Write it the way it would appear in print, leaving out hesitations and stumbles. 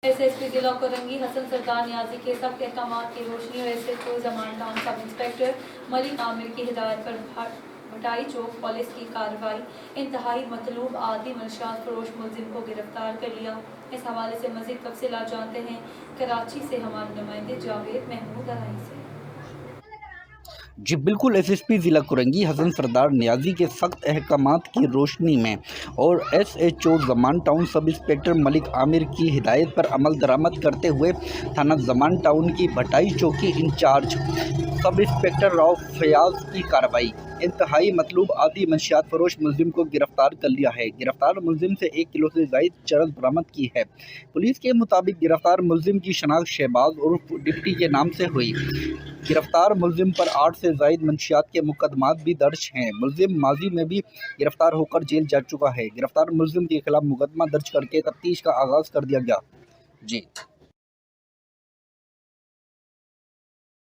SSP जिला कोरंगी हसन सरदार नियाजी के सख्त अहकामात की रोशनी में SHO Zaman town sub inspector Malik Amir की हिदायत पर भटाई चौक पुलिस की कार्रवाई, इंतहाई मतलूब आदि मनशियात फरोश मुलजिम को गिरफ्तार कर लिया। इस हवाले से मजीद तफसीलात जानते हैं कराची से हमारे नुमाइंदे जावेद महमूद अराई से। जी बिल्कुल, एसएसपी ज़िला कुरंगी हसन सरदार नियाजी के सख्त अहकामात की रोशनी में और SHO Zaman town sub inspector Malik Amir की हिदायत पर अमल दरामद करते हुए थाना ज़मान टाउन की भटाई चौकी in charge sub inspector Rao Fayaz की कार्रवाई, इंतहाई मतलूब आदि मंशियात फरोश मुलजिम को गिरफ्तार कर लिया है। गिरफ्तार मुलजिम से 1 किलो से ज़ायद चरस बरामद की है। पुलिस के मुताबिक गिरफ्तार मुलजिम की शनाख्त शहबाज उर्फ डिप्टी के नाम से हुई। गिरफ्तार मुलजिम पर 8 से ज़ायद मंशियात के मुकदमात भी दर्ज हैं। मुलजिम माजी में भी गिरफ्तार होकर जेल जा चुका है। गिरफ्तार मुलजिम के खिलाफ मुकदमा दर्ज करके तफ्तीश का आगाज़ कर दिया गया। जी।